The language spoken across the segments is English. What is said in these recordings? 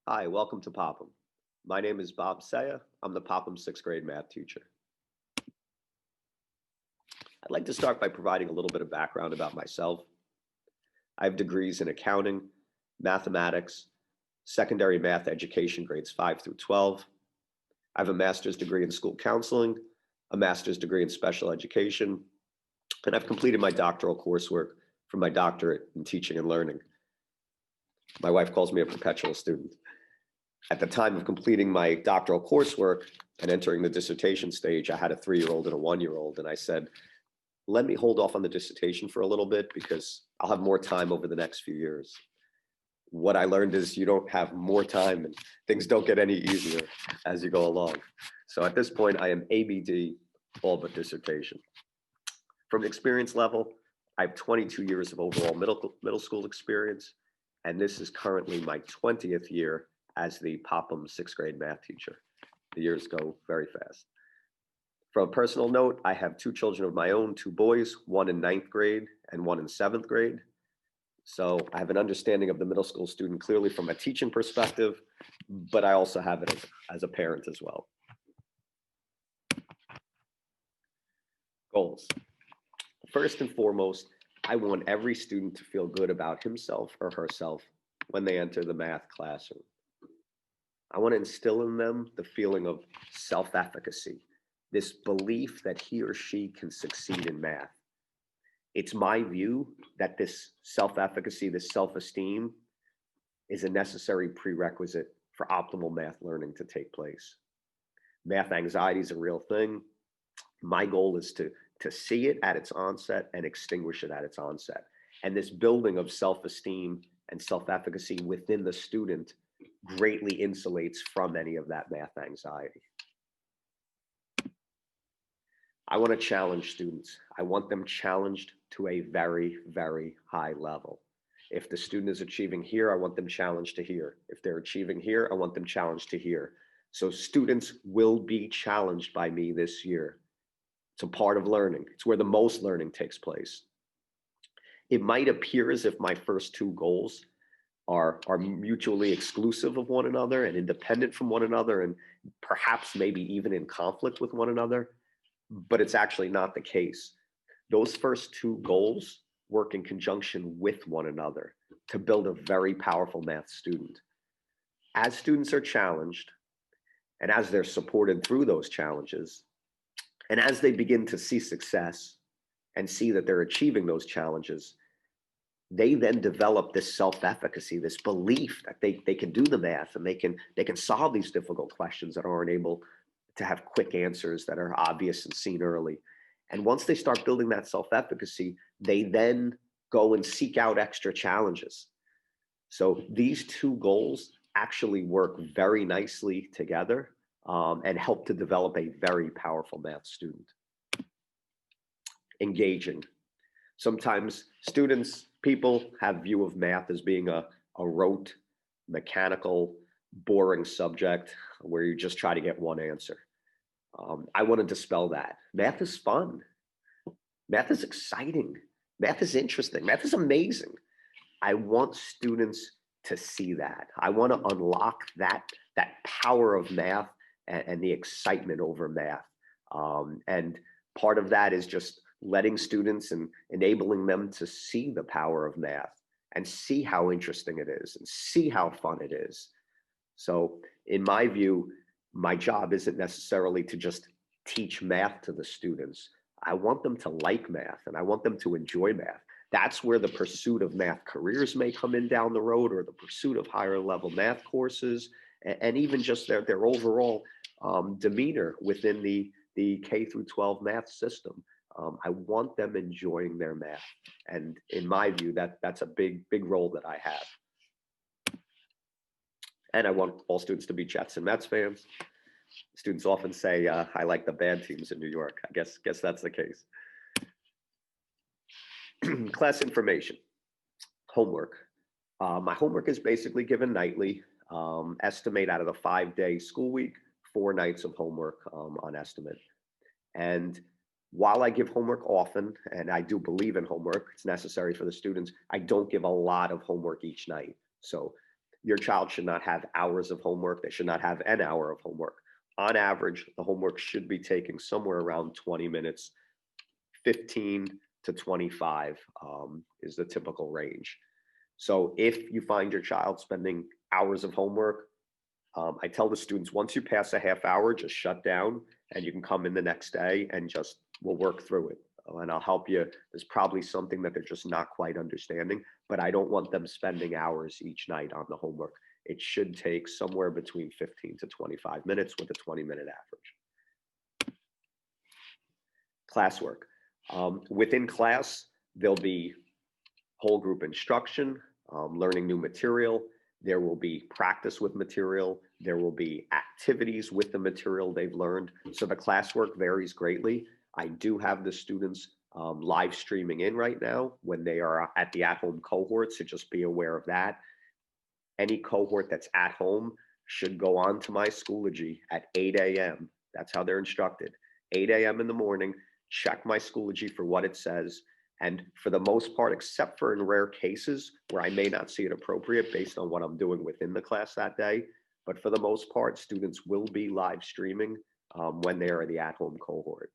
Hi, welcome to Popham. My name is Bob Saya. I'm the Popham sixth grade math teacher. I'd like to start by providing a little bit of background about myself. I have degrees in accounting, mathematics, secondary math education grades 5 through 12. I have a master's degree in school counseling, a master's degree in special education, and I've completed my doctoral coursework for my doctorate in teaching and learning. My wife calls me a perpetual student. At the time of completing my doctoral coursework and entering the dissertation stage, I had a 3-year-old and a 1-year-old, and I said, let me hold off on the dissertation for a little bit because I'll have more time over the next few years. What I learned is you don't have more time and things don't get any easier as you go along. So at this point, I am ABD, all but dissertation. From an experience level, I have 22 years of overall middle school experience, and this is currently my 20th year as the Popham sixth grade math teacher. The years go very fast. From a personal note, I have 2 children of my own, 2 boys, one in 9th grade and one in 7th grade. So I have an understanding of the middle school student clearly from a teaching perspective, but I also have it as a parent as well. Goals. First and foremost, I want every student to feel good about himself or herself when they enter the math classroom. I want to instill in them the feeling of self-efficacy, this belief that he or she can succeed in math. It's my view that this self-efficacy, this self-esteem is a necessary prerequisite for optimal math learning to take place. Math anxiety is a real thing. My goal is to see it at its onset and extinguish it at its onset. And this building of self-esteem and self-efficacy within the student greatly insulates from any of that math anxiety. I want to challenge students. I want them challenged to a very, very high level. If the student is achieving here, I want them challenged to here. If they're achieving here, I want them challenged to here. So students will be challenged by me this year. It's a part of learning. It's where the most learning takes place. It might appear as if my first 2 goals are mutually exclusive of one another and independent from one another, and perhaps maybe even in conflict with one another, but it's actually not the case. Those first 2 goals work in conjunction with one another to build a very powerful math student. As students are challenged, and as they're supported through those challenges, and as they begin to see success and see that they're achieving those challenges, they then develop this self-efficacy, this belief that they can do the math and they can solve these difficult questions that aren't able to have quick answers that are obvious and seen early. And once they start building that self-efficacy, they then go and seek out extra challenges. So these 2 goals actually work very nicely together and help to develop a very powerful math student. Engaging. Sometimes people have view of math as being a rote, mechanical, boring subject where you just try to get one answer. I want to dispel that. Math is fun. Math is exciting. Math is interesting. Math is amazing. I want students to see that. I want to unlock that power of math and the excitement over math. And part of that is just letting students and enabling them to see the power of math and see how interesting it is and see how fun it is. So in my view, my job isn't necessarily to just teach math to the students. I want them to like math and I want them to enjoy math. That's where the pursuit of math careers may come in down the road, or the pursuit of higher level math courses, and even just their overall demeanor within the K through 12 math system. I want them enjoying their math. And in my view, that's a big role that I have. And I want all students to be Jets and Mets fans. Students often say, I like the bad teams in New York. I guess that's the case. Class information, homework. My homework is basically given nightly. Estimate out of the 5-day school week, 4 nights of homework on estimate. And while I give homework often, and I do believe in homework, it's necessary for the students, I don't give a lot of homework each night. So your child should not have hours of homework. They should not have an hour of homework. On average, the homework should be taking somewhere around 20 minutes, 15 to 25 is the typical range. So if you find your child spending hours of homework, I tell the students, once you pass a half hour, just shut down and you can come in the next day and just we'll work through it. And I'll help you. There's probably something that they're just not quite understanding, but I don't want them spending hours each night on the homework. It should take somewhere between 15 to 25 minutes with a 20-minute average. Classwork. Within class, there'll be whole group instruction, learning new material. There will be practice with material. There will be activities with the material they've learned. So the classwork varies greatly. I do have the students live streaming in right now when they are at the at-home cohort, so just be aware of that. Any cohort that's at home should go on to my Schoology at 8 a.m. That's how they're instructed. 8 a.m. in the morning, check my Schoology for what it says. And for the most part, except for in rare cases where I may not see it appropriate based on what I'm doing within the class that day, but for the most part, students will be live streaming when they are in the at-home cohort.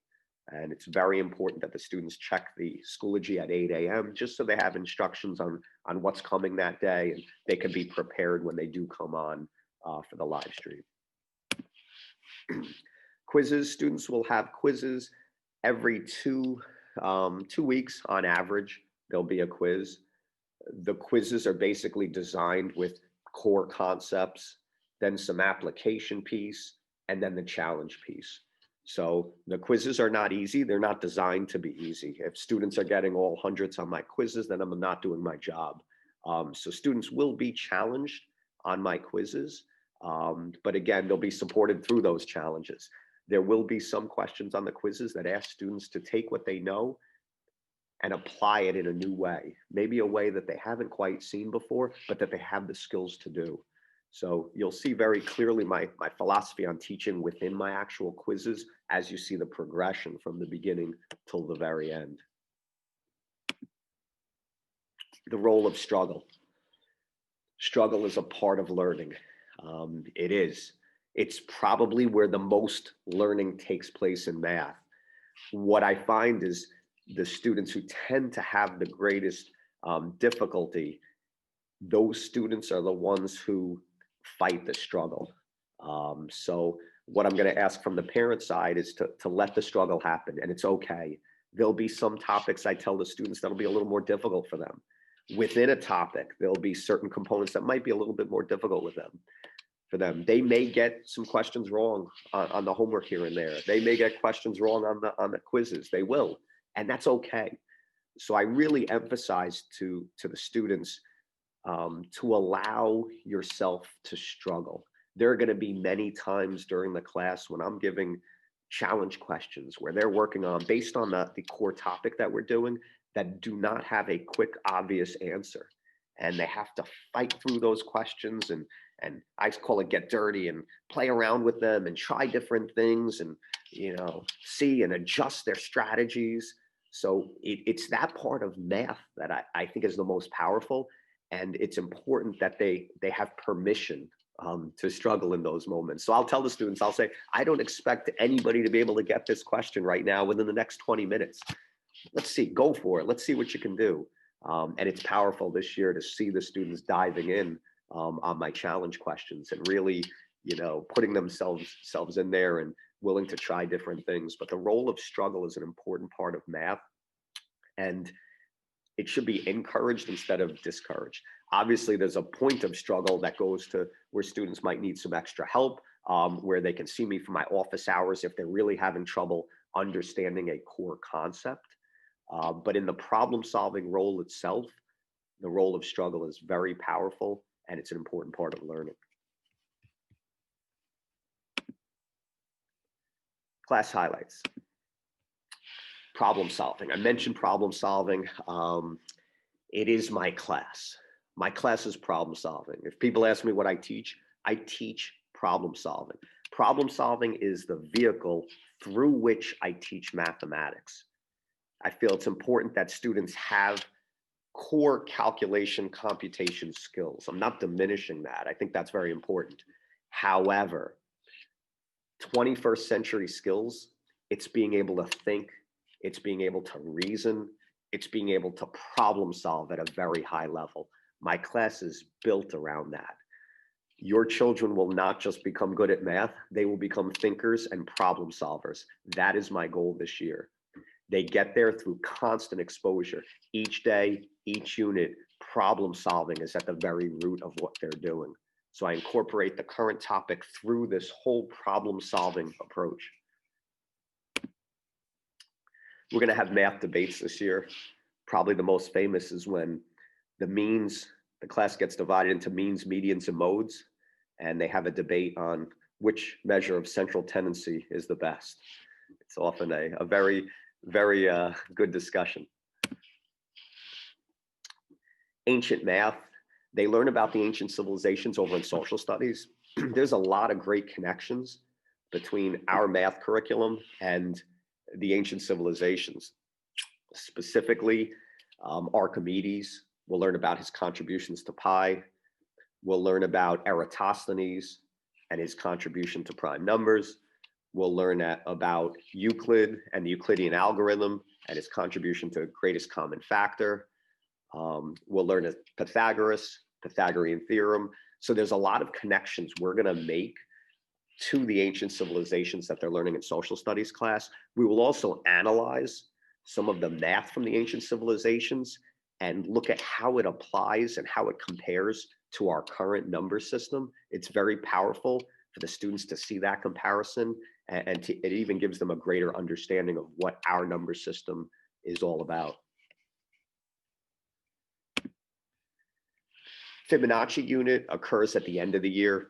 And it's very important that the students check the Schoology at 8 a.m. just so they have instructions on what's coming that day and they can be prepared when they do come on for the live stream. Quizzes, students will have quizzes every 2 weeks on average. There'll be a quiz. The quizzes are basically designed with core concepts, then some application piece, and then the challenge piece. So the quizzes are not easy. They're not designed to be easy. If students are getting all hundreds on my quizzes, then I'm not doing my job. So students will be challenged on my quizzes, but again, they'll be supported through those challenges. There will be some questions on the quizzes that ask students to take what they know and apply it in a new way, maybe a way that they haven't quite seen before, but that they have the skills to do. So you'll see very clearly my philosophy on teaching within my actual quizzes as you see the progression from the beginning till the very end. The role of struggle. Struggle is a part of learning. It is. It's probably where the most learning takes place in math. What I find is the students who tend to have the greatest difficulty, those students are the ones who fight the struggle. So what I'm going to ask from the parent side is to let the struggle happen, and it's okay. There'll be some topics I tell the students that'll be a little more difficult for them. Within a topic, there'll be certain components that might be a little bit more difficult with them. For them, they may get some questions wrong on the homework here and there. They may get questions wrong on the quizzes. They will, and that's okay. So I really emphasize to the students to allow yourself to struggle. There are going to be many times during the class when I'm giving challenge questions where they're working on based on the core topic that we're doing that do not have a quick, obvious answer. And they have to fight through those questions and I call it get dirty and play around with them and try different things and, see and adjust their strategies. So it's that part of math that I think is the most powerful. And it's important that they have permission to struggle in those moments. So I'll tell the students, I'll say, I don't expect anybody to be able to get this question right now within the next 20 minutes. Let's see, go for it. Let's see what you can do. And it's powerful this year to see the students diving in on my challenge questions and really, putting themselves in there and willing to try different things. But the role of struggle is an important part of math. And it should be encouraged instead of discouraged. Obviously, there's a point of struggle that goes to where students might need some extra help, where they can see me for my office hours if they're really having trouble understanding a core concept. But in the problem-solving role itself, the role of struggle is very powerful, and it's an important part of learning. Class highlights. Problem solving. I mentioned problem solving. It is my class. My class is problem solving. If people ask me what I teach problem solving. Problem solving is the vehicle through which I teach mathematics. I feel it's important that students have core calculation computation skills. I'm not diminishing that. I think that's very important. However, 21st century skills, it's being able to think, it's being able to reason, it's being able to problem solve at a very high level. My class is built around that. Your children will not just become good at math, they will become thinkers and problem solvers. That is my goal this year. They get there through constant exposure. Each day, each unit, problem solving is at the very root of what they're doing. So I incorporate the current topic through this whole problem solving approach. We're going to have math debates this year. Probably the most famous is when the class gets divided into means, medians, and modes, and they have a debate on which measure of central tendency is the best. It's often a very, very good discussion. Ancient math, they learn about the ancient civilizations over in social studies. There's a lot of great connections between our math curriculum and the ancient civilizations. Specifically, Archimedes, we'll learn about his contributions to pi. We'll learn about Eratosthenes and his contribution to prime numbers. We'll learn about Euclid and the Euclidean algorithm and his contribution to greatest common factor. We'll learn Pythagorean theorem. So there's a lot of connections we're going to make to the ancient civilizations that they're learning in social studies class. We will also analyze some of the math from the ancient civilizations and look at how it applies and how it compares to our current number system. It's very powerful for the students to see that comparison, and it even gives them a greater understanding of what our number system is all about. Fibonacci unit occurs at the end of the year.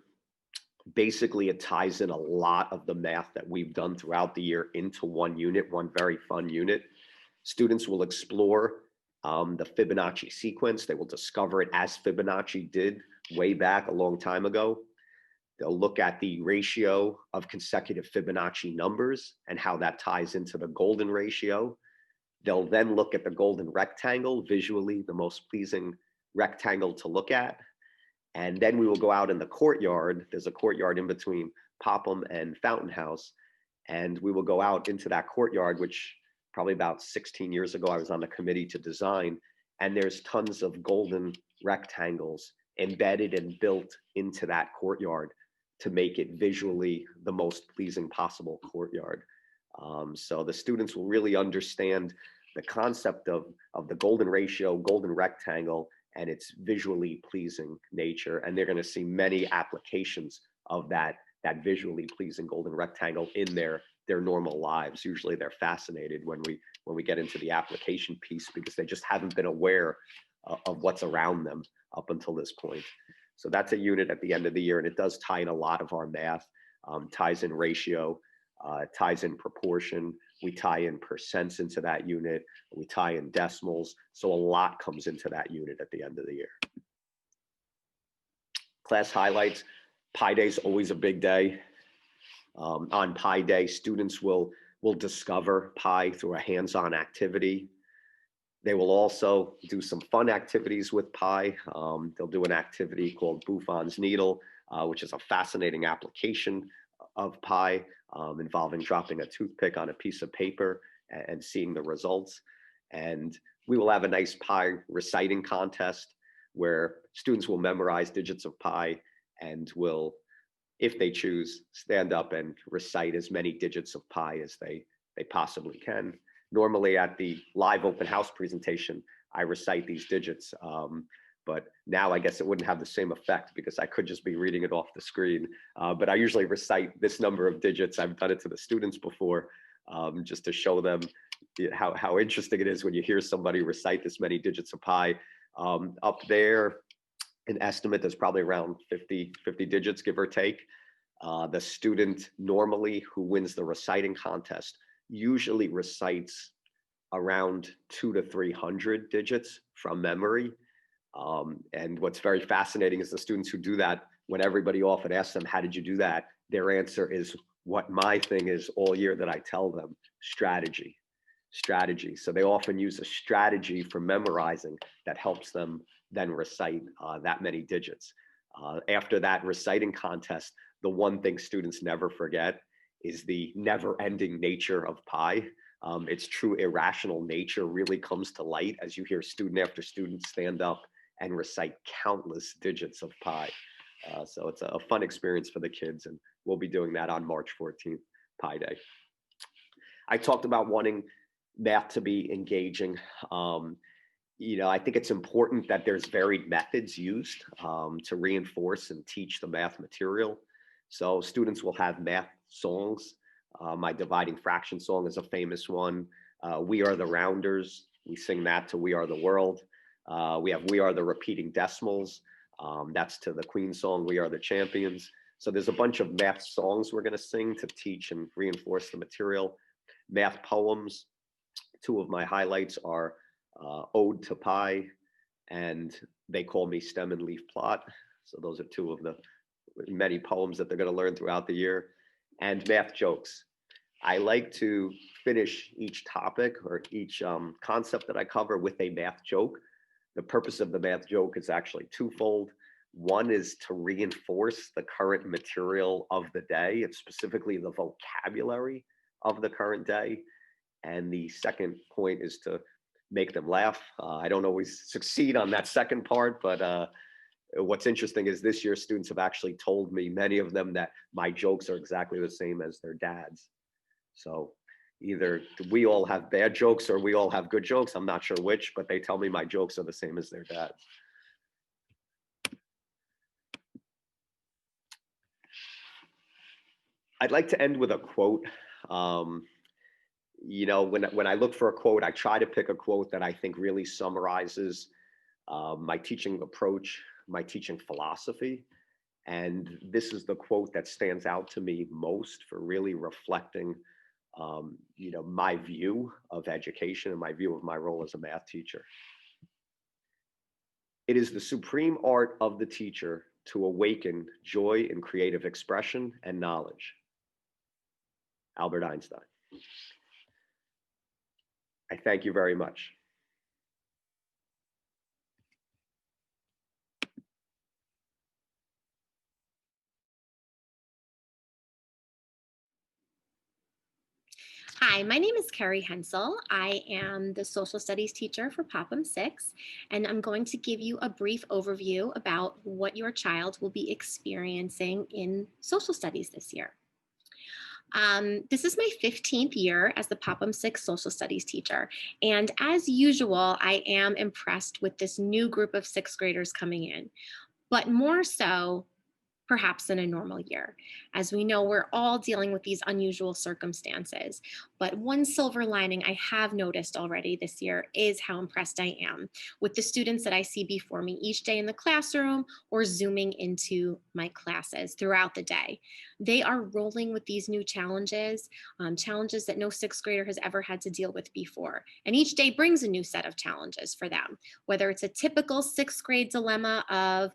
Basically, it ties in a lot of the math that we've done throughout the year into one unit, one very fun unit. Students will explore the Fibonacci sequence. They will discover it as Fibonacci did way back a long time ago. They'll look at the ratio of consecutive Fibonacci numbers and how that ties into the golden ratio. They'll then look at the golden rectangle, visually the most pleasing rectangle to look at. And then we will go out in the courtyard. There's a courtyard in between Popham and Fountain House. And we will go out into that courtyard, which probably about 16 years ago, I was on the committee to design. And there's tons of golden rectangles embedded and built into that courtyard to make it visually the most pleasing possible courtyard. So the students will really understand the concept of the golden ratio, golden rectangle, and its visually pleasing nature. And they're going to see many applications of that visually pleasing golden rectangle in their normal lives. Usually they're fascinated when we get into the application piece, because they just haven't been aware of what's around them up until this point. So that's a unit at the end of the year, and it does tie in a lot of our math, ties in ratio, ties in proportion. We tie in percents into that unit. We tie in decimals. So a lot comes into that unit at the end of the year. Class highlights. Pi Day is always a big day. On Pi Day, students will discover pi through a hands-on activity. They will also do some fun activities with pi. They'll do an activity called Buffon's Needle, which is a fascinating application of pi, involving dropping a toothpick on a piece of paper and seeing the results. And we will have a nice pi reciting contest where students will memorize digits of pi and will, if they choose, stand up and recite as many digits of pi as they possibly can. Normally at the live open house presentation, I recite these digits, but now I guess it wouldn't have the same effect because I could just be reading it off the screen. But I usually recite this number of digits. I've done it to the students before, just to show them how interesting it is when you hear somebody recite this many digits of pi. Up there, an estimate, there's probably around 50 digits, give or take. The student normally who wins the reciting contest usually recites around 200 to 300 digits from memory. And what's very fascinating is the students who do that, when everybody often asks them, how did you do that? Their answer is what my thing is all year that I tell them: strategy. strategy. So they often use a strategy for memorizing that helps them then recite that many digits. After that reciting contest, the one thing students never forget is the never-ending nature of pi. Its true irrational nature really comes to light as you hear student after student stand up and recite countless digits of pi. So it's a fun experience for the kids, and we'll be doing that on March 14th, Pi Day. I talked about wanting math to be engaging. I think it's important that there's varied methods used to reinforce and teach the math material. So students will have math songs. My dividing fraction song is a famous one. We Are the Rounders. We sing that to We Are the World. We have We Are the Repeating Decimals. That's to the Queen song, We Are the Champions. So there's a bunch of math songs we're going to sing to teach and reinforce the material. Math poems. Two of my highlights are Ode to Pi and They Call Me Stem and Leaf Plot. So those are two of the many poems that they're going to learn throughout the year. And math jokes. I like to finish each topic or each concept that I cover with a math joke. The purpose of the math joke is actually twofold. One is to reinforce the current material of the day, and specifically the vocabulary of the current day. And the second point is to make them laugh. I don't always succeed on that second part, but what's interesting is this year students have actually told me, many of them, that my jokes are exactly the same as their dads. So either we all have bad jokes or we all have good jokes. I'm not sure which, but they tell me my jokes are the same as their dads. I'd like to end with a quote. When I look for a quote, I try to pick a quote that I think really summarizes my teaching approach, my teaching philosophy. And this is the quote that stands out to me most for really reflecting my view of education and my view of my role as a math teacher. It is the supreme art of the teacher to awaken joy in creative expression and knowledge. Albert Einstein. I thank you very much. Hi, my name is Carrie Hensel. I am the social studies teacher for Popham 6, and I'm going to give you a brief overview about what your child will be experiencing in social studies this year. This is my 15th year as the Popham 6 social studies teacher, and as usual, I am impressed with this new group of sixth graders coming in, but more so perhaps in a normal year. As we know, we're all dealing with these unusual circumstances. But one silver lining I have noticed already this year is how impressed I am with the students that I see before me each day in the classroom or zooming into my classes throughout the day. They are rolling with these new challenges, challenges that no sixth grader has ever had to deal with before. And each day brings a new set of challenges for them, whether it's a typical sixth grade dilemma of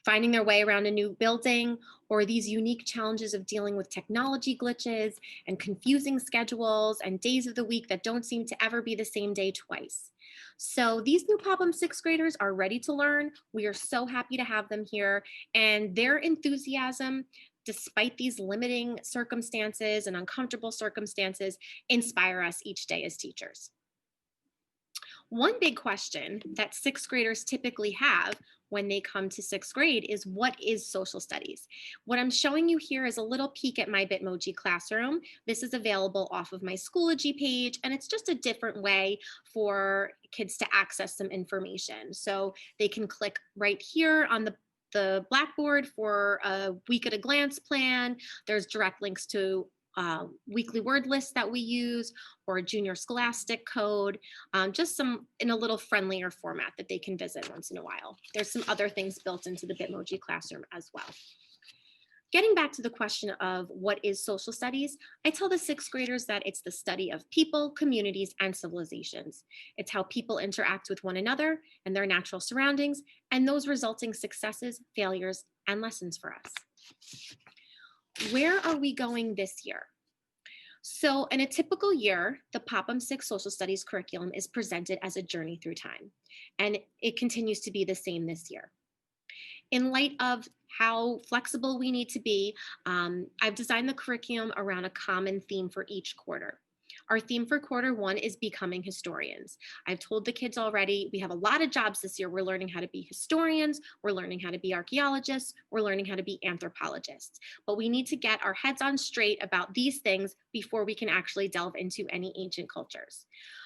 finding their way around a new building, or these unique challenges of dealing with technology glitches and confusing schedules and days of the week that don't seem to ever be the same day twice. So these new Popham sixth graders are ready to learn. We are so happy to have them here, and their enthusiasm, despite these limiting circumstances and uncomfortable circumstances, inspire us each day as teachers. One big question that sixth graders typically have when they come to sixth grade is, what is social studies? What I'm showing you here is a little peek at my Bitmoji classroom. This is available off of my Schoology page, and it's just a different way for kids to access some information. So they can click right here on the Blackboard for a week at a glance plan. There's direct links to weekly word lists that we use, or a junior scholastic code, just some in a little friendlier format that they can visit once in a while. There's some other things built into the Bitmoji classroom as well. Getting back to the question of what is social studies, I tell the sixth graders that it's the study of people, communities, and civilizations. It's how people interact with one another and their natural surroundings, and those resulting successes, failures, and lessons for us. Where are we going this year? So, in a typical year, the Popham 6 social studies curriculum is presented as a journey through time, and it continues to be the same this year. In light of how flexible we need to be, I've designed the curriculum around a common theme for each quarter. Our theme for quarter one is becoming historians. I've told the kids already, we have a lot of jobs this year. We're learning how to be historians, we're learning how to be archaeologists, we're learning how to be anthropologists. But we need to get our heads on straight about these things before we can actually delve into any ancient cultures.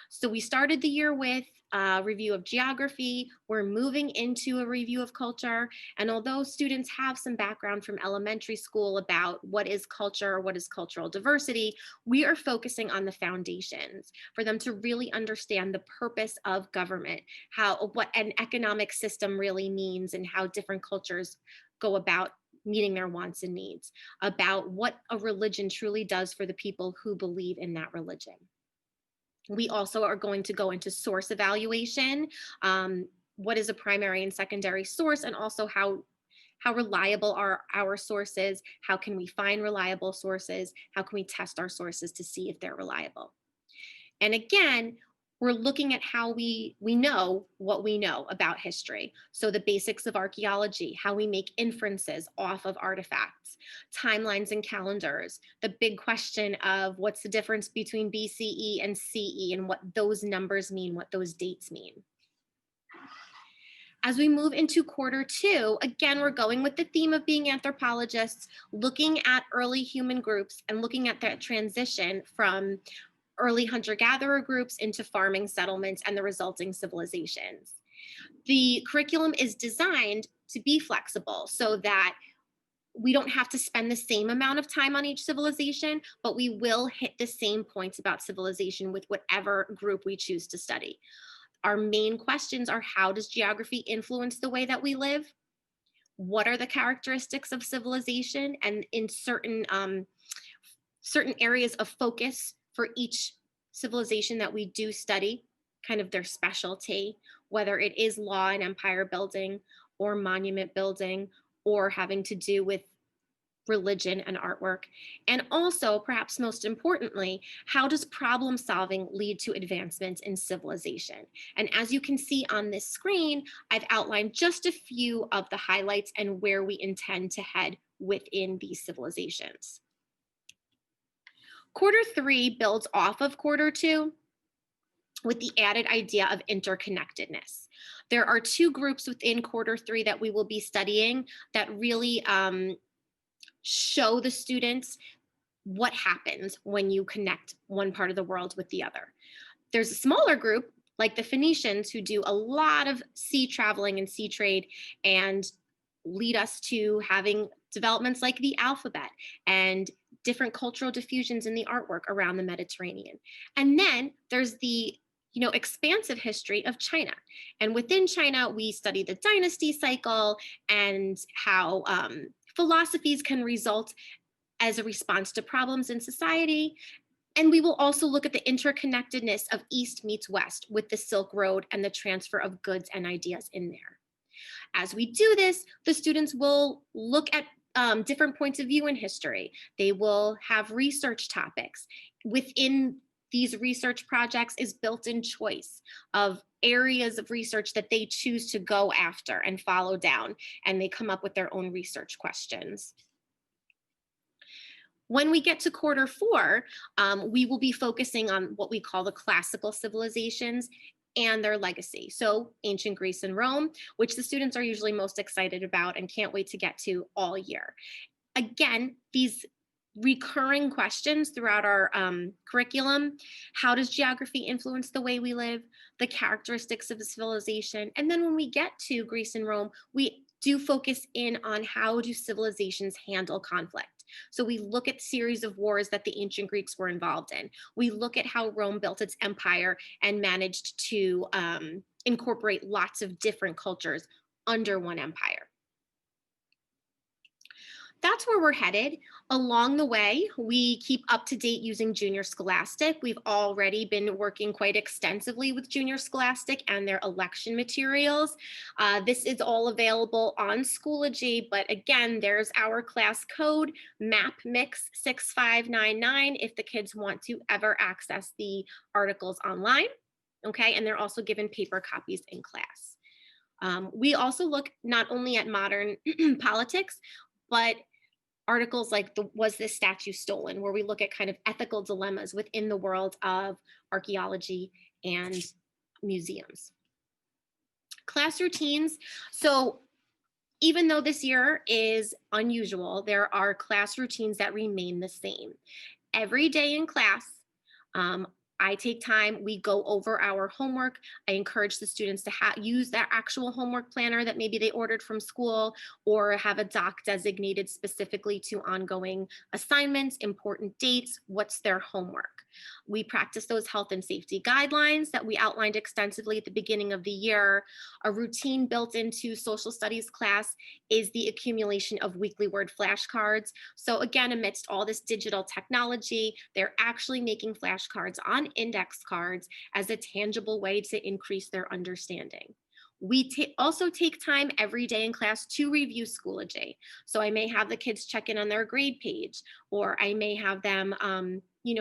So we started the year with a review of geography. We're moving into a review of culture. And although students have some background from elementary school about what is culture, what is cultural diversity, we are focusing on the foundations for them to really understand the purpose of government, what an economic system really means, and how different cultures go about meeting their wants and needs, about what a religion truly does for the people who believe in that religion. We also are going to go into source evaluation. What is a primary and secondary source, and also how reliable are our sources? How can we find reliable sources? How can we test our sources to see if they're reliable? And again, we're looking at how we know what we know about history. So the basics of archaeology, how we make inferences off of artifacts, timelines and calendars, the big question of what's the difference between BCE and CE, and what those numbers mean, what those dates mean. As we move into quarter two, again, we're going with the theme of being anthropologists, looking at early human groups and looking at that transition from early hunter-gatherer groups into farming settlements and the resulting civilizations. The curriculum is designed to be flexible so that we don't have to spend the same amount of time on each civilization, but we will hit the same points about civilization with whatever group we choose to study. Our main questions are: how does geography influence the way that we live? What are the characteristics of civilization? And in certain areas of focus for each civilization that we do study, kind of their specialty, whether it is law and empire building, or monument building, or having to do with religion and artwork. And also, perhaps most importantly, how does problem solving lead to advancements in civilization? And as you can see on this screen, I've outlined just a few of the highlights and where we intend to head within these civilizations. Quarter three builds off of quarter two with the added idea of interconnectedness. There are two groups within quarter three that we will be studying that really show the students what happens when you connect one part of the world with the other. There's a smaller group like the Phoenicians, who do a lot of sea traveling and sea trade and lead us to having developments like the alphabet and different cultural diffusions in the artwork around the Mediterranean. And then there's the expansive history of China. And within China, we study the dynasty cycle and how philosophies can result as a response to problems in society. And we will also look at the interconnectedness of East meets West with the Silk Road and the transfer of goods and ideas in there. As we do this, the students will look at different points of view in history. They will have research topics. Within these research projects is built-in choice of areas of research that they choose to go after and follow down, and they come up with their own research questions. When we get to quarter four, we will be focusing on what we call the classical civilizations and their legacy. So ancient Greece and Rome, which the students are usually most excited about and can't wait to get to all year. Again, these recurring questions throughout our curriculum: how does geography influence the way we live, the characteristics of a civilization? And then when we get to Greece and Rome, we do focus in on how do civilizations handle conflict. So we look at series of wars that the ancient Greeks were involved in. We look at how Rome built its empire and managed to incorporate lots of different cultures under one empire. That's where we're headed. Along the way, we keep up to date using Junior Scholastic. We've already been working quite extensively with Junior Scholastic and their election materials. This is all available on Schoology, but again, there's our class code, MAPMIX6599, if the kids want to ever access the articles online. Okay, and they're also given paper copies in class. We also look not only at modern politics, but articles like Was This Statue Stolen, where we look at kind of ethical dilemmas within the world of archaeology and museums. Class routines. So even though this year is unusual, there are class routines that remain the same. Every day in class, um, I take time, we go over our homework. I encourage the students to use their actual homework planner that maybe they ordered from school, or have a doc designated specifically to ongoing assignments, important dates, what's their homework. We practice those health and safety guidelines that we outlined extensively at the beginning of the year. A routine built into social studies class is the accumulation of weekly word flashcards. So again, amidst all this digital technology, they're actually making flashcards on index cards as a tangible way to increase their understanding. We also take time every day in class to review Schoology. So I may have the kids check in on their grade page, or I may have them,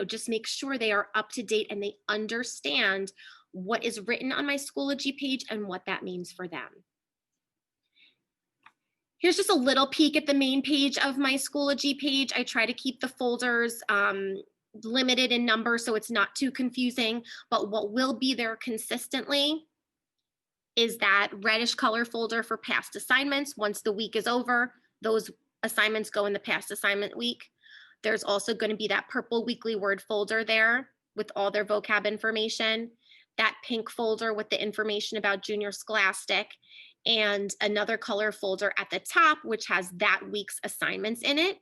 just make sure they are up to date and they understand what is written on my Schoology page and what that means for them. Here's just a little peek at the main page of my Schoology page. I try to keep the folders limited in number so it's not too confusing, but what will be there consistently is that reddish color folder for past assignments. Once the week is over, those assignments go in the past assignment week. There's also going to be that purple weekly word folder there with all their vocab information, that pink folder with the information about Junior Scholastic, and another color folder at the top, which has that week's assignments in it.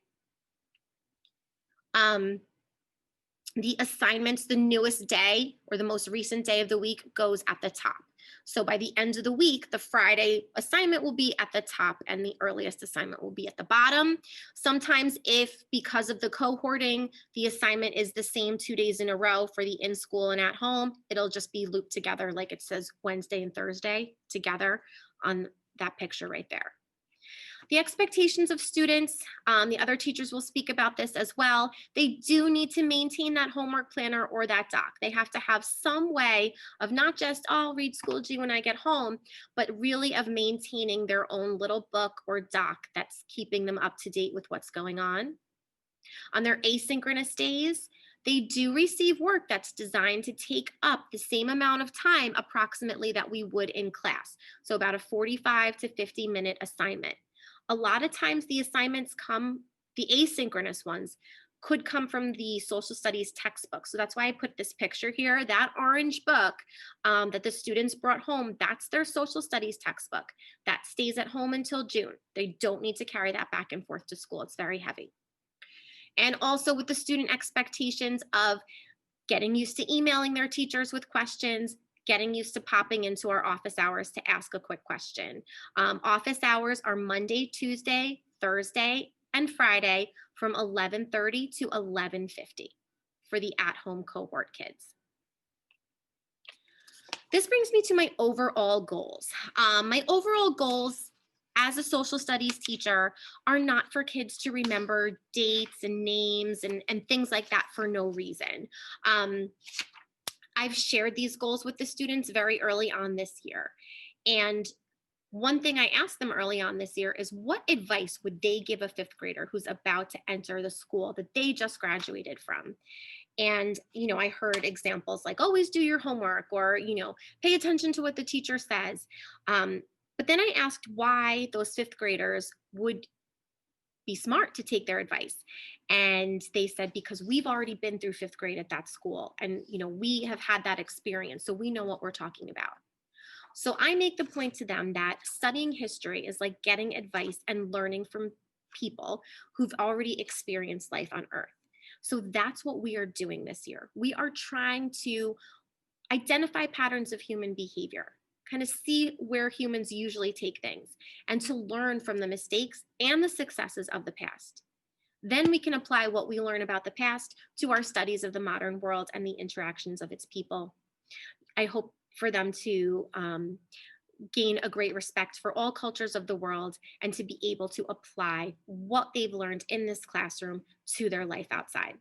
The assignments, the newest day or the most recent day of the week goes at the top. So by the end of the week, the Friday assignment will be at the top and the earliest assignment will be at the bottom. Sometimes if, because of the cohorting, the assignment is the same 2 days in a row for the in-school and at home, it'll just be looped together like it says Wednesday and Thursday together on that picture right there. The expectations of students, the other teachers will speak about this as well. They do need to maintain that homework planner or that doc. They have to have some way of not just, oh, I'll read Schoology when I get home, but really of maintaining their own little book or doc that's keeping them up to date with what's going on. On their asynchronous days, they do receive work that's designed to take up the same amount of time approximately that we would in class. So about a 45 to 50-minute assignment. A lot of times the assignments the asynchronous ones could come from the social studies textbook. So that's why I put this picture here. That orange book that the students brought home, that's their social studies textbook. That stays at home until June. They don't need to carry that back and forth to school. It's very heavy. And also with the student expectations of getting used to emailing their teachers with questions, getting used to popping into our office hours to ask a quick question. Office hours are Monday, Tuesday, Thursday, and Friday from 11:30 to 11:50 for the at-home cohort kids. This brings me to my overall goals. My overall goals as a social studies teacher are not for kids to remember dates and names and things like that for no reason. I've shared these goals with the students very early on this year. And one thing I asked them early on this year is what advice would they give a fifth grader who's about to enter the school that they just graduated from? And, I heard examples like always do your homework or, pay attention to what the teacher says. But then I asked why those fifth graders would be smart to take their advice. And they said, because we've already been through fifth grade at that school. And, we have had that experience. So we know what we're talking about. So I make the point to them that studying history is like getting advice and learning from people who've already experienced life on Earth. So that's what we are doing this year. We are trying to identify patterns of human behavior, kind of see where humans usually take things and to learn from the mistakes and the successes of the past. Then we can apply what we learn about the past to our studies of the modern world and the interactions of its people. I hope for them to gain a great respect for all cultures of the world and to be able to apply what they've learned in this classroom to their life outside.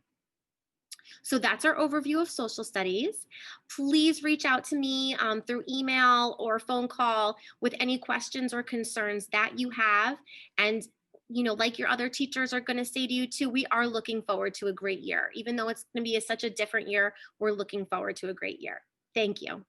So that's our overview of social studies. Please reach out to me through email or phone call with any questions or concerns that you have. And like your other teachers are going to say to you too, we are looking forward to a great year. Even though it's going to be such a different year, we're looking forward to a great year. Thank you.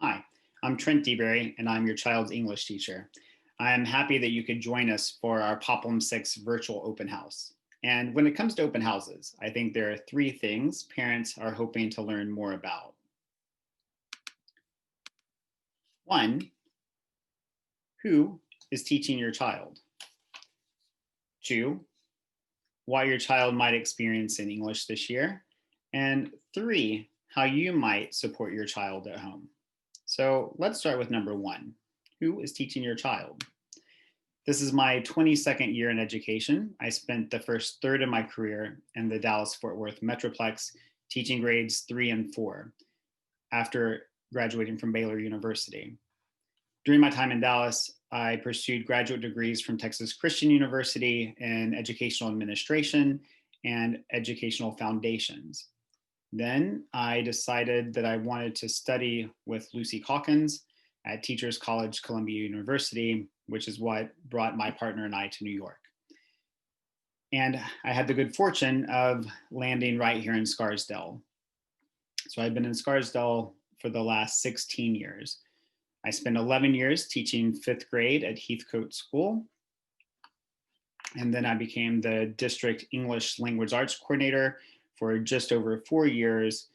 Hi, I'm Trent DeBerry, and I'm your child's English teacher. I am happy that you could join us for our Popham 6 virtual open house. And when it comes to open houses, I think there are 3 things parents are hoping to learn more about. 1, who is teaching your child? 2, what your child might experience in English this year. And 3, how you might support your child at home. So let's start with number 1. Who is teaching your child? This is my 22nd year in education. I spent the first third of my career in the Dallas-Fort Worth Metroplex teaching grades 3 and 4 after graduating from Baylor University. During my time in Dallas, I pursued graduate degrees from Texas Christian University in educational administration and educational foundations. Then I decided that I wanted to study with Lucy Calkins at Teachers College, Columbia University, which is what brought my partner and I to New York. And I had the good fortune of landing right here in Scarsdale. So I've been in Scarsdale for the last 16 years. I spent 11 years teaching 5th grade at Heathcote School. And then I became the district English language arts coordinator for just over 4 years.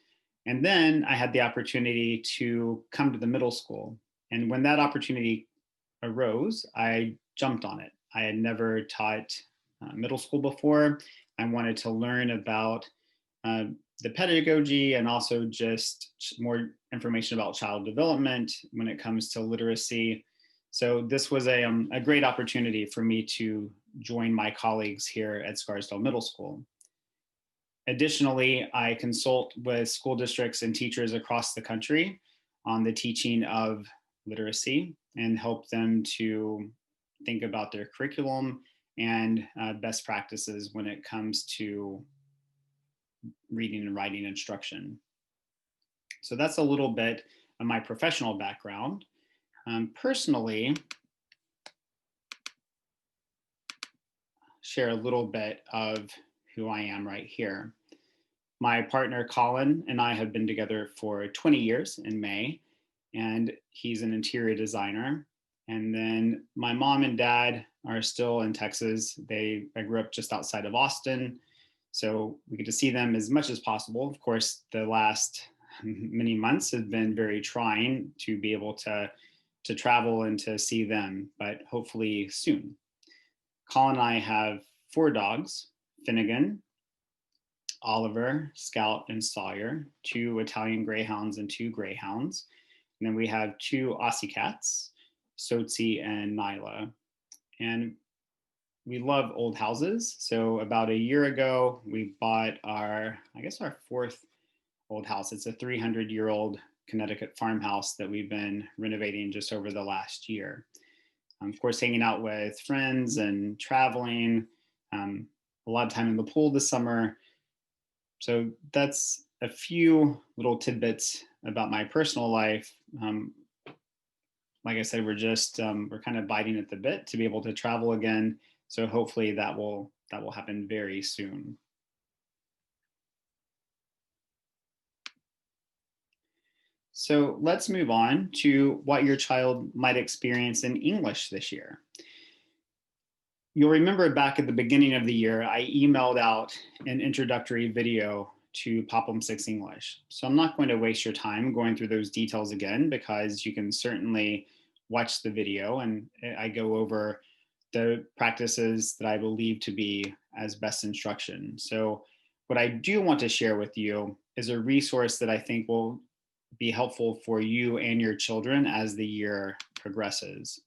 And then I had the opportunity to come to the middle school. And when that opportunity arose, I jumped on it. I had never taught middle school before. I wanted to learn about the pedagogy and also just more information about child development when it comes to literacy. So this was a great opportunity for me to join my colleagues here at Scarsdale Middle School. Additionally, I consult with school districts and teachers across the country on the teaching of literacy and help them to think about their curriculum and best practices when it comes to reading and writing instruction. So that's a little bit of my professional background. Personally, share a little bit of who I am right here. My partner Colin and I have been together for 20 years in May, and he's an interior designer. And then my mom and dad are still in Texas. I grew up just outside of Austin, so we get to see them as much as possible. Of course, the last many months have been very trying to be able to travel and to see them, but hopefully soon. Colin and I have 4 dogs, Finnegan, Oliver, Scout, and Sawyer, 2 Italian Greyhounds and 2 Greyhounds. And then we have 2 Aussie cats, Sozi and Nyla. And we love old houses. So about a year ago, we bought our 4th old house. It's a 300-year-old Connecticut farmhouse that we've been renovating just over the last year. Of course, hanging out with friends and traveling, a lot of time in the pool this summer. So that's a few little tidbits about my personal life. Like I said, we're kind of biting at the bit to be able to travel again. So hopefully that will happen very soon. So let's move on to what your child might experience in English this year. You'll remember back at the beginning of the year, I emailed out an introductory video to Popham 6 English. So I'm not going to waste your time going through those details again, because you can certainly watch the video and I go over the practices that I believe to be as best instruction. So What I do want to share with you is a resource that I think will be helpful for you and your children as the year progresses.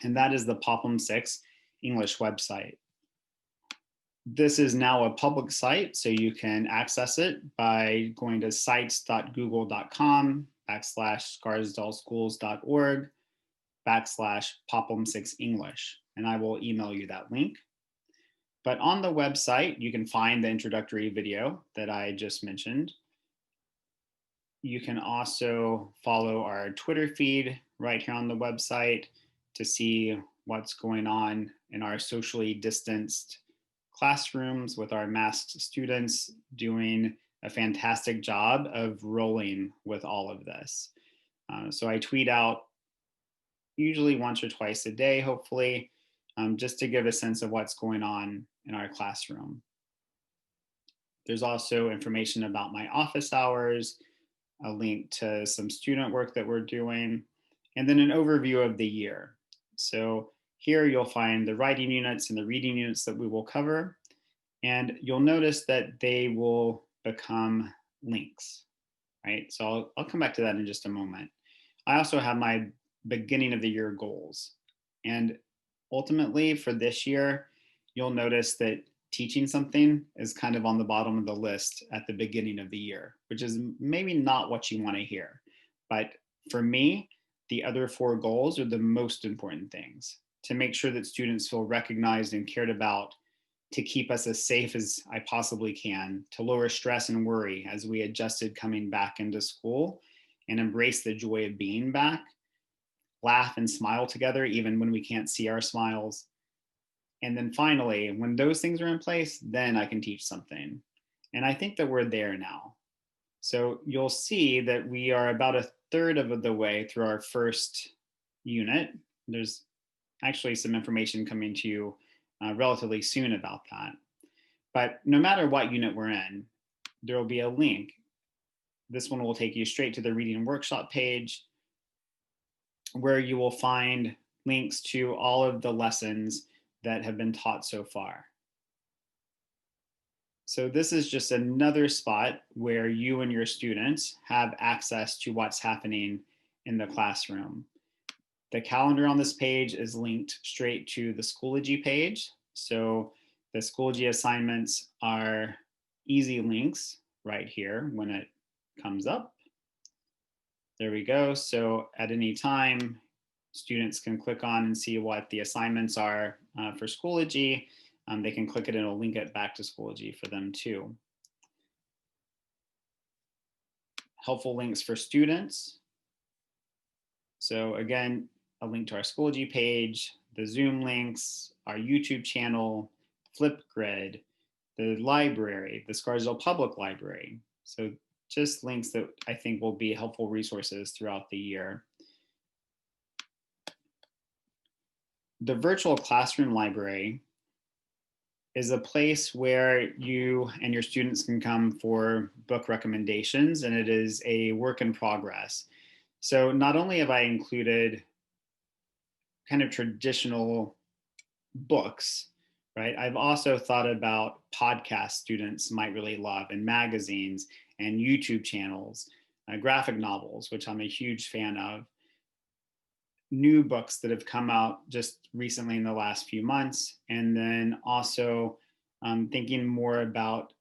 And that is the Popham 6 English website. This is now a public site, so you can access it by going to sites.google.com/scarsdaleschools.org/Popham6English, and I will email you that link. But on the website, you can find the introductory video that I just mentioned. You can also follow our Twitter feed right here on the website to see what's going on in our socially distanced classrooms with our masked students doing a fantastic job of rolling with all of this. So I tweet out usually once or twice a day, hopefully, just to give a sense of what's going on in our classroom. There's also information about my office hours, a link to some student work that we're doing, and then an overview of the year. So here you'll find the writing units and the reading units that we will cover, and you'll notice that they will become links, right? So I'll come back to that in just a moment. I also have my beginning of the year goals, and ultimately for this year, you'll notice that teaching something is kind of on the bottom of the list at the beginning of the year, which is maybe not what you want to hear. But for me, the other 4 goals are the most important things: to make sure that students feel recognized and cared about, to keep us as safe as I possibly can, to lower stress and worry as we adjusted coming back into school, and embrace the joy of being back, laugh and smile together even when we can't see our smiles. And then finally, when those things are in place, then I can teach something. And I think that we're there now. So you'll see that we are about a third of the way through our first unit. There's actually some information coming to you relatively soon about that. But no matter what unit we're in, there will be a link. This one will take you straight to the reading workshop page, where you will find links to all of the lessons that have been taught so far. So this is just another spot where you and your students have access to what's happening in the classroom. The calendar on this page is linked straight to the Schoology page. So the Schoology assignments are easy links right here when it comes up. There we go. So at any time, students can click on and see what the assignments are for Schoology. They can click it and it'll link it back to Schoology for them too. Helpful links for students. So again, a link to our Schoology page, the Zoom links, our YouTube channel, Flipgrid, the library, the Scarsdale Public Library. So just links that I think will be helpful resources throughout the year. The virtual classroom library is a place where you and your students can come for book recommendations, and it is a work in progress. So not only have I included kind of traditional books, right? I've also thought about podcasts students might really love, and magazines and YouTube channels, graphic novels, which I'm a huge fan of, new books that have come out just recently in the last few months, and then also thinking more about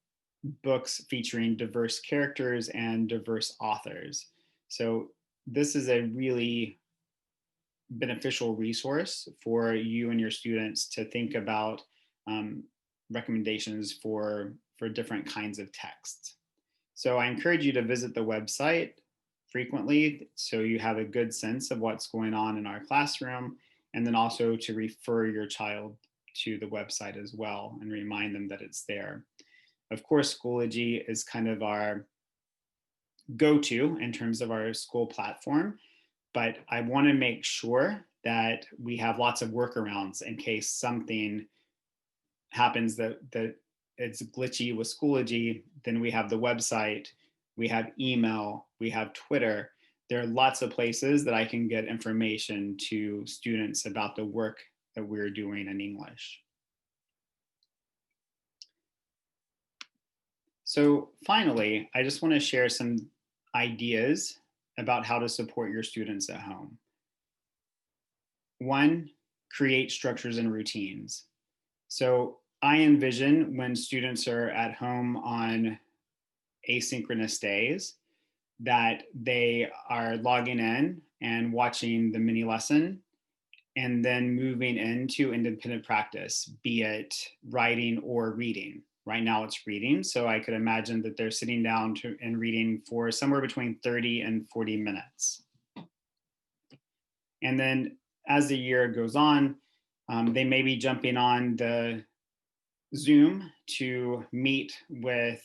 books featuring diverse characters and diverse authors. So this is a really beneficial resource for you and your students to think about recommendations for different kinds of texts. So I encourage you to visit the website frequently so you have a good sense of what's going on in our classroom, and then also to refer your child to the website as well and remind them that it's there. Of course, Schoology is kind of our go-to in terms of our school platform, but I want to make sure that we have lots of workarounds in case something happens that it's glitchy with Schoology. Then we have the website, we have email, we have Twitter. There are lots of places that I can get information to students about the work that we're doing in English. So finally, I just want to share some ideas about how to support your students at home. One, create structures and routines. So I envision when students are at home on asynchronous days that they are logging in and watching the mini lesson and then moving into independent practice, be it writing or reading. Right now it's reading, so I could imagine that they're sitting down and reading for somewhere between 30 and 40 minutes. And then as the year goes on, they may be jumping on the Zoom to meet with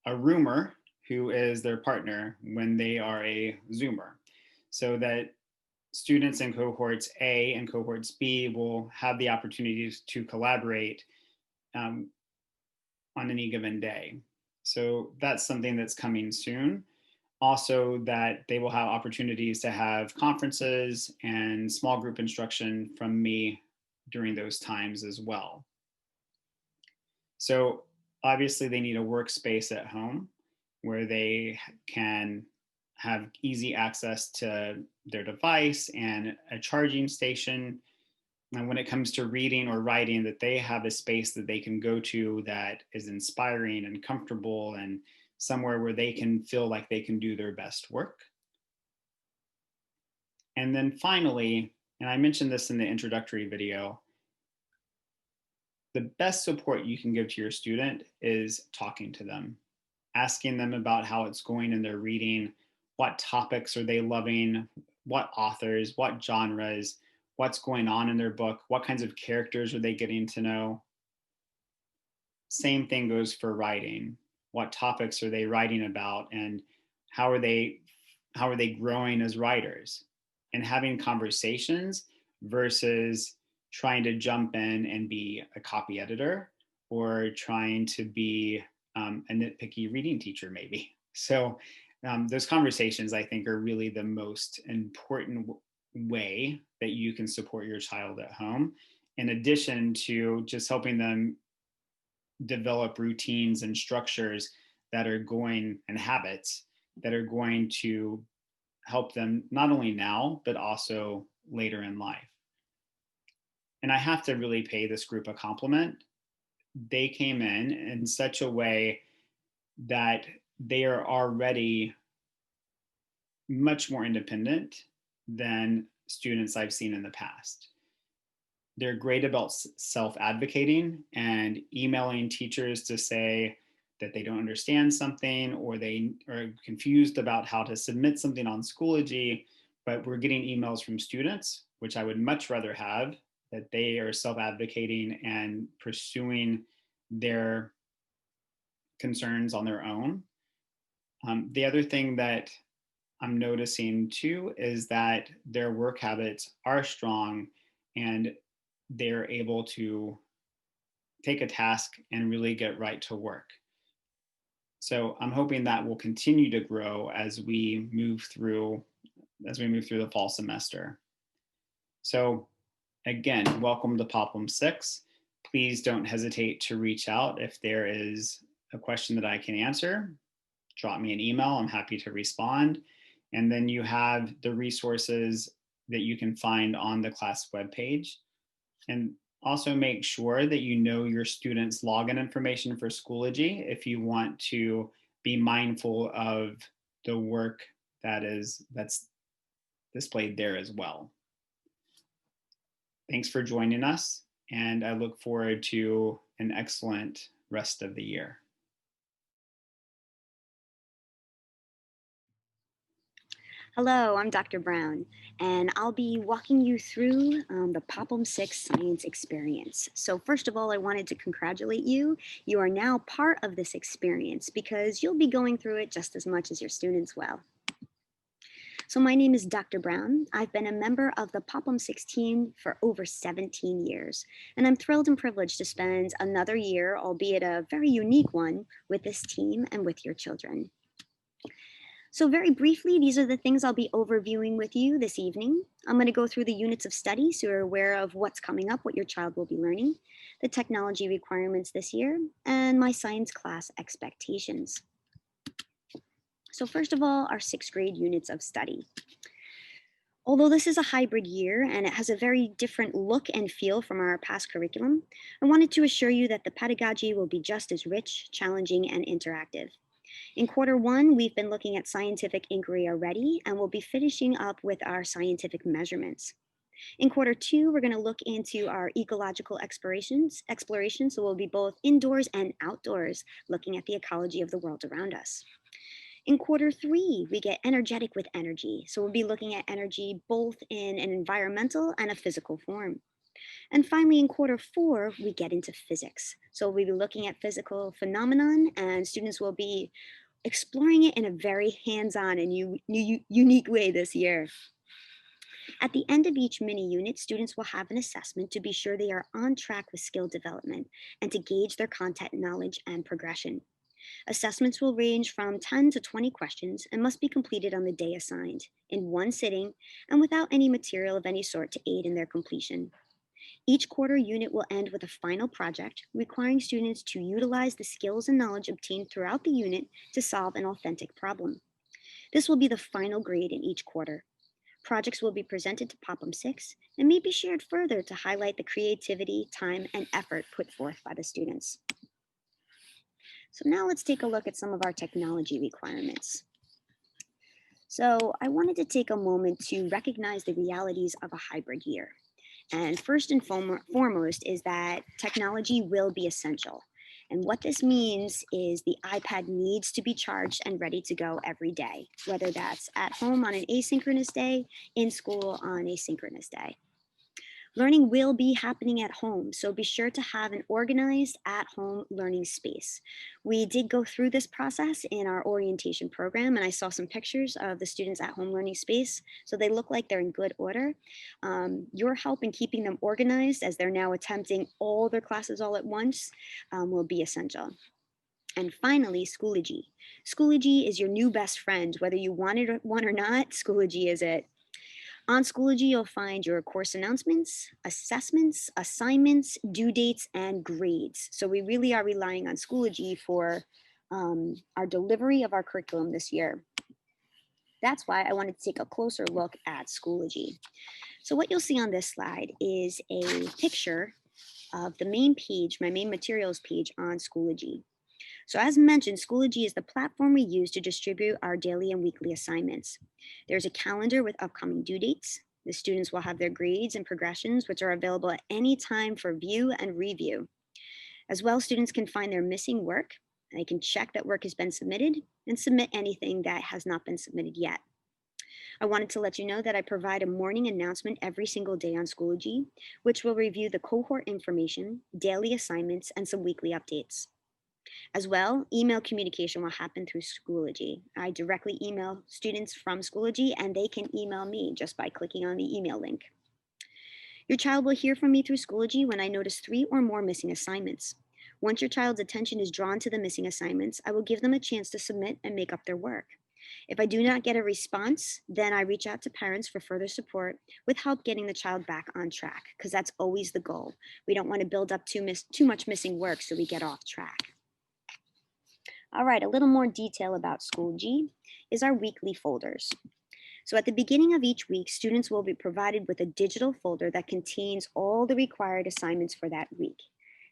a roomer who is their partner when they are a Zoomer, so that students in cohorts A and cohorts B will have the opportunities to collaborate on any given day. So that's something that's coming soon. Also, that they will have opportunities to have conferences and small group instruction from me during those times as well. So obviously they need a workspace at home where they can have easy access to their device and a charging station. And when it comes to reading or writing, that they have a space that they can go to that is inspiring and comfortable and somewhere where they can feel like they can do their best work. And then finally, and I mentioned this in the introductory video, the best support you can give to your student is talking to them, asking them about how it's going in their reading, what topics are they loving, what authors, what genres, what's going on in their book, what kinds of characters are they getting to know. Same thing goes for writing. What topics are they writing about, and how are they growing as writers, and having conversations versus trying to jump in and be a copy editor or trying to be a nitpicky reading teacher maybe. So those conversations, I think, are really the most important way that you can support your child at home, in addition to just helping them develop routines and structures that are going, and habits that are going to help them not only now, but also later in life. And I have to really pay this group a compliment. They came in such a way that they are already much more independent than students I've seen in the past. They're great about self-advocating and emailing teachers to say that they don't understand something or they are confused about how to submit something on Schoology, but we're getting emails from students, which I would much rather have, that they are self-advocating and pursuing their concerns on their own. The other thing that I'm noticing too is that their work habits are strong and they're able to take a task and really get right to work. So I'm hoping that will continue to grow as we move through the fall semester. So again, welcome to Popham 6. Please don't hesitate to reach out if there is a question that I can answer. Drop me an email, I'm happy to respond. And then you have the resources that you can find on the class webpage. And also make sure that you know your students' login information for Schoology if you want to be mindful of the work that's displayed there as well. Thanks for joining us, and I look forward to an excellent rest of the year. Hello, I'm Dr. Browne, and I'll be walking you through the Popham 6 science experience. So first of all, I wanted to congratulate you. You are now part of this experience because you'll be going through it just as much as your students will. So my name is Dr. Browne. I've been a member of the Popham 6 team for over 17 years, and I'm thrilled and privileged to spend another year, albeit a very unique one, with this team and with your children. So very briefly, these are the things I'll be overviewing with you this evening. I'm going to go through the units of study so you're aware of what's coming up, what your child will be learning, the technology requirements this year, and my science class expectations. So first of all, our 6th grade units of study. Although this is a hybrid year and it has a very different look and feel from our past curriculum, I wanted to assure you that the pedagogy will be just as rich, challenging, and interactive. In Q1, we've been looking at scientific inquiry already, and we'll be finishing up with our scientific measurements. In Q2, we're going to look into our ecological exploration, so we'll be both indoors and outdoors, looking at the ecology of the world around us. In Q3, we get energetic with energy, so we'll be looking at energy both in an environmental and a physical form. And finally, in Q4, we get into physics. So we'll be looking at physical phenomenon, and students will be exploring it in a very hands-on and unique way this year. At the end of each mini unit, students will have an assessment to be sure they are on track with skill development and to gauge their content knowledge and progression. Assessments will range from 10 to 20 questions and must be completed on the day assigned, in one sitting, and without any material of any sort to aid in their completion. Each quarter unit will end with a final project, requiring students to utilize the skills and knowledge obtained throughout the unit to solve an authentic problem. This will be the final grade in each quarter. Projects will be presented to Popham 6 and may be shared further to highlight the creativity, time, and effort put forth by the students. So now let's take a look at some of our technology requirements. So I wanted to take a moment to recognize the realities of a hybrid year. And first and foremost is that technology will be essential. And what this means is the iPad needs to be charged and ready to go every day, whether that's at home on an asynchronous day, in school on a synchronous day. Learning will be happening at home, so be sure to have an organized at-home learning space. We did go through this process in our orientation program, and I saw some pictures of the students' at-home learning space, so they look like they're in good order. Your help in keeping them organized as they're now attempting all their classes all at once will be essential. And finally, Schoology. Schoology is your new best friend. Whether you want it or not, Schoology is it. On Schoology, you'll find your course announcements, assessments, assignments, due dates, and grades. So we really are relying on Schoology for our delivery of our curriculum this year. That's why I wanted to take a closer look at Schoology. So what you'll see on this slide is a picture of the main page, my main materials page on Schoology. So as mentioned, Schoology is the platform we use to distribute our daily and weekly assignments. There's a calendar with upcoming due dates. The students will have their grades and progressions, which are available at any time for view and review. As well, students can find their missing work. They can check that work has been submitted and submit anything that has not been submitted yet. I wanted to let you know that I provide a morning announcement every single day on Schoology, which will review the cohort information, daily assignments, and some weekly updates. As well, email communication will happen through Schoology. I directly email students from Schoology, and they can email me just by clicking on the email link. Your child will hear from me through Schoology when I notice 3 or more missing assignments. Once your child's attention is drawn to the missing assignments, I will give them a chance to submit and make up their work. If I do not get a response, then I reach out to parents for further support with help getting the child back on track, because that's always the goal. We don't want to build up too much missing work so we get off track. All right, a little more detail about Schoology is our weekly folders. So at the beginning of each week, students will be provided with a digital folder that contains all the required assignments for that week.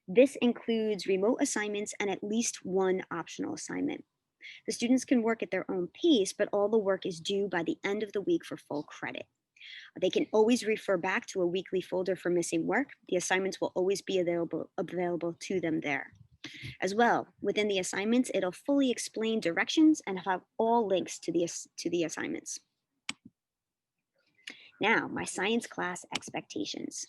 This includes remote assignments and at least one optional assignment. The students can work at their own pace, but all the work is due by the end of the week for full credit. They can always refer back to a weekly folder for missing work. The assignments will always be available to them there. As well, within the assignments, it'll fully explain directions and have all links to the assignments. Now, my science class expectations.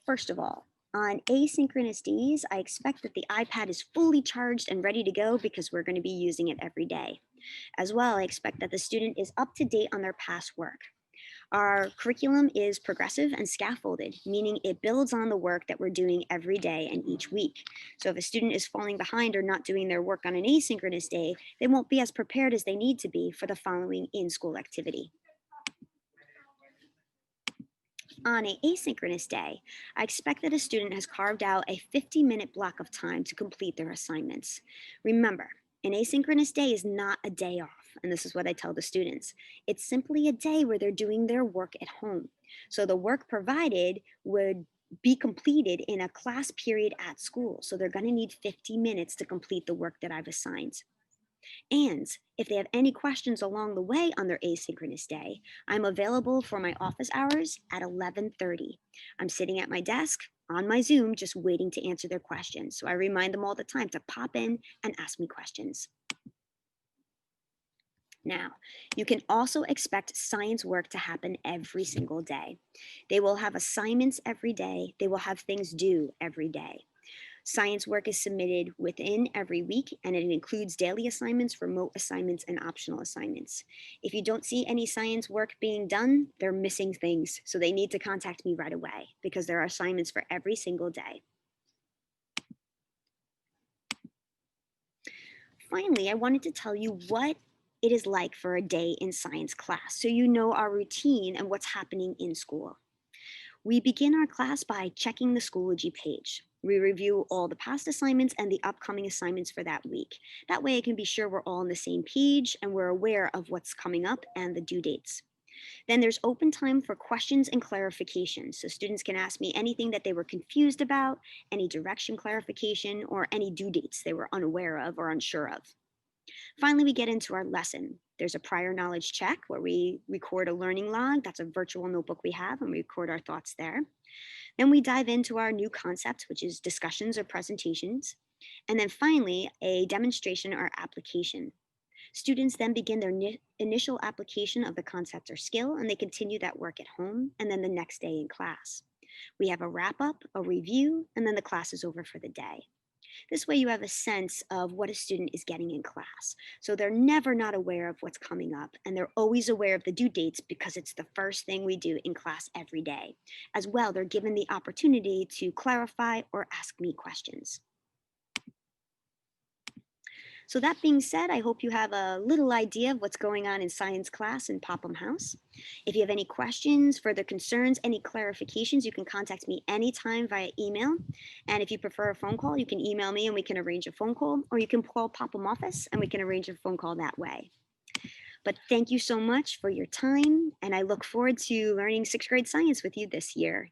First of all, on asynchronous days, I expect that the iPad is fully charged and ready to go because we're going to be using it every day. As well, I expect that the student is up to date on their past work. Our curriculum is progressive and scaffolded, meaning it builds on the work that we're doing every day and each week. So if a student is falling behind or not doing their work on an asynchronous day, they won't be as prepared as they need to be for the following in-school activity. On an asynchronous day, I expect that a student has carved out a 50-minute block of time to complete their assignments. Remember, an asynchronous day is not a day off, and this is what I tell the students. It's simply a day where they're doing their work at home. So the work provided would be completed in a class period at school. So they're going to need 50 minutes to complete the work that I've assigned. And if they have any questions along the way on their asynchronous day, I'm available for my office hours at 11:30. I'm sitting at my desk on my Zoom just waiting to answer their questions. So I remind them all the time to pop in and ask me questions. Now, you can also expect science work to happen every single day. They will have assignments every day. They will have things due every day. Science work is submitted within every week, and it includes daily assignments, remote assignments, and optional assignments. If you don't see any science work being done, they're missing things. So they need to contact me right away because there are assignments for every single day. Finally, I wanted to tell you what it is like for a day in science class so you know our routine and what's happening in school. We begin our class by checking the Schoology page. We review all the past assignments and the upcoming assignments for that week. That way I can be sure we're all on the same page and we're aware of what's coming up and the due dates. Then there's open time for questions and clarifications. So students can ask me anything that they were confused about, any direction clarification, or any due dates they were unaware of or unsure of. Finally, we get into our lesson. There's a prior knowledge check where we record a learning log. That's a virtual notebook we have, and we record our thoughts there. Then we dive into our new concept, which is discussions or presentations. And then finally, a demonstration or application. Students then begin their initial application of the concept or skill, and they continue that work at home and then the next day in class. We have a wrap up, a review, and then the class is over for the day. This way you have a sense of what a student is getting in class. So they're never not aware of what's coming up, and they're always aware of the due dates because it's the first thing we do in class every day. As well, they're given the opportunity to clarify or ask me questions. So that being said, I hope you have a little idea of what's going on in science class in Popham House. If you have any questions, further concerns, any clarifications, you can contact me anytime via email. And if you prefer a phone call, you can email me and we can arrange a phone call, or you can call Popham office and we can arrange a phone call that way. But thank you so much for your time, and I look forward to learning 6th grade science with you this year.